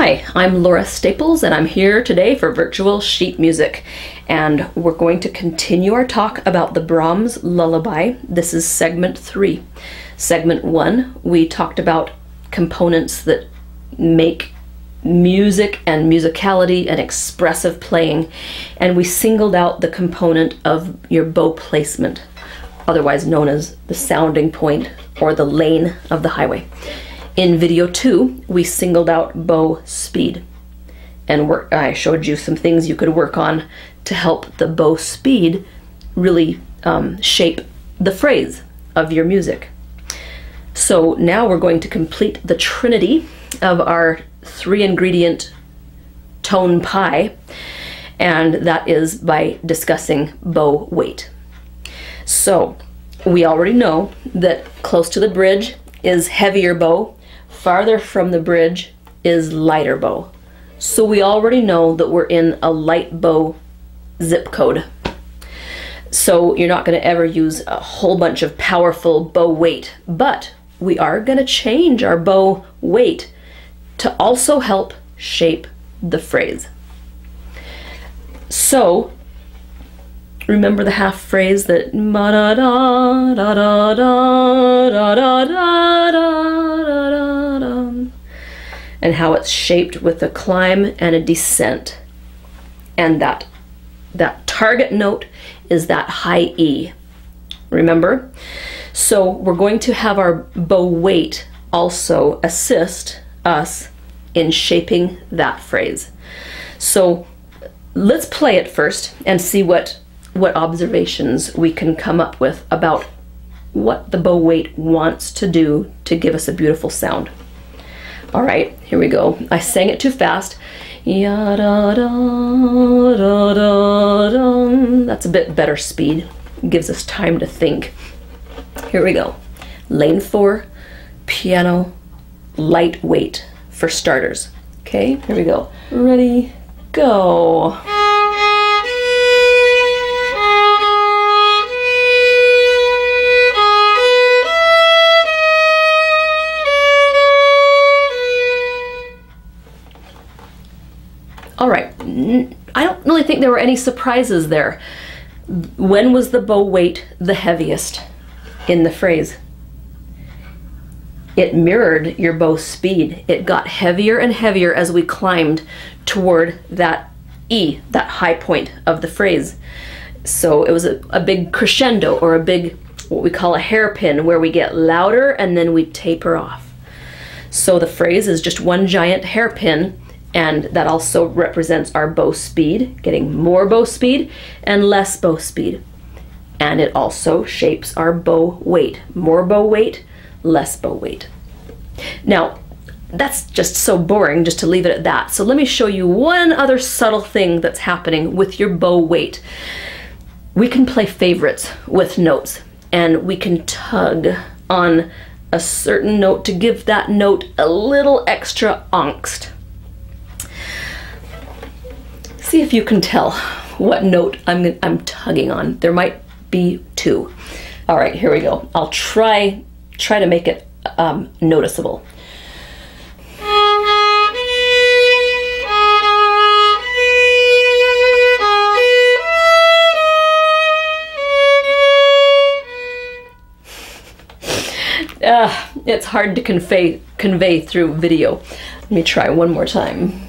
Hi, I'm Laura Staples and I'm here today for Virtual Sheet Music, and we're going to continue our talk about the Brahms Lullaby. This is segment 3. Segment 1, we talked about components that make music and musicality and expressive playing, and we singled out the component of your bow placement, otherwise known as the sounding point or the lane of the highway. In video 2, we singled out bow speed, and I showed you some things you could work on to help the bow speed really shape the phrase of your music. So now we're going to complete the trinity of our 3-ingredient tone pie, and that is by discussing bow weight. So we already know that close to the bridge is heavier bow, farther from the bridge is lighter bow. So we already know that we're in a light bow zip code. So you're not going to ever use a whole bunch of powerful bow weight, but we are going to change our bow weight to also help shape the phrase. So remember the half phrase that ma da da da da da da da da da, and how it's shaped with a climb and a descent, and that target note is that high E. Remember? So we're going to have our bow weight also assist us in shaping that phrase. So let's play it first and see what observations we can come up with about what the bow weight wants to do to give us a beautiful sound. All right, here we go. I sang it too fast. Ya da da da da da. That's a bit better speed. It gives us time to think. Here we go. Lane 4, piano, lightweight for starters. Okay, here we go. Ready, go. All right, I don't really think there were any surprises there. When was the bow weight the heaviest in the phrase? It mirrored your bow speed. It got heavier and heavier as we climbed toward that E, that high point of the phrase. So it was a big crescendo, or a big, what we call a hairpin, where we get louder and then we taper off. So the phrase is just one giant hairpin, and that also represents our bow speed, getting more bow speed and less bow speed. And it also shapes our bow weight. More bow weight, less bow weight. Now, that's just so boring just to leave it at that. So let me show you one other subtle thing that's happening with your bow weight. We can play favorites with notes, and we can tug on a certain note to give that note a little extra angst. See if you can tell what note I'm tugging on. There might be 2. All right, here we go. I'll try to make it noticeable. It's hard to convey through video. Let me try one more time.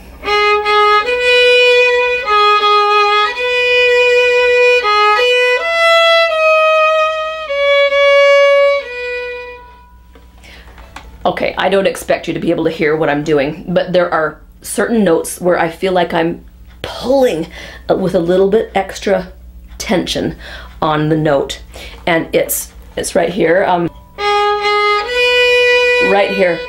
Okay, I don't expect you to be able to hear what I'm doing, but there are certain notes where I feel like I'm pulling with a little bit extra tension on the note, and it's right here, right here.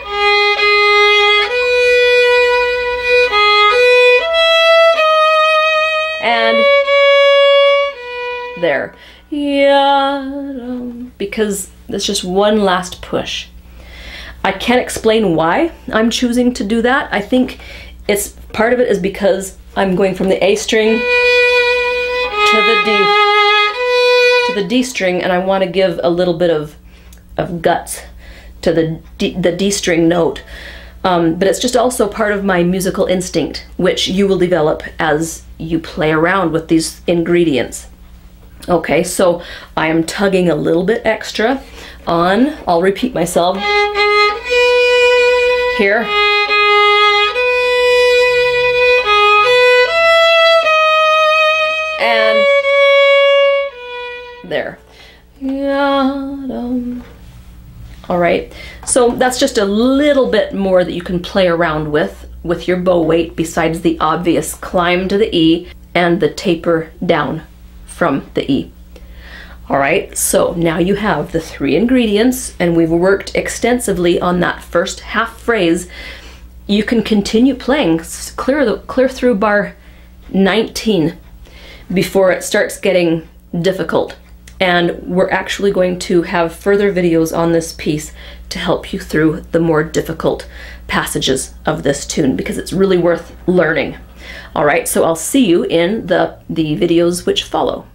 And there. Yeah, because it's just one last push. I can't explain why I'm choosing to do that. I think part of it is because I'm going from the A string to the D string, and I want to give a little bit of guts to the D string note. But it's just also part of my musical instinct, which you will develop as you play around with these ingredients. Okay, so I am tugging a little bit extra on, I'll repeat myself, here. And there. All right, so that's just a little bit more that you can play around with your bow weight, besides the obvious climb to the E and the taper down from the E. All right, so now you have the 3 ingredients, and we've worked extensively on that first half phrase. You can continue playing, clear through bar 19 before it starts getting difficult. And we're actually going to have further videos on this piece to help you through the more difficult passages of this tune, because it's really worth learning. All right, so I'll see you in the videos which follow.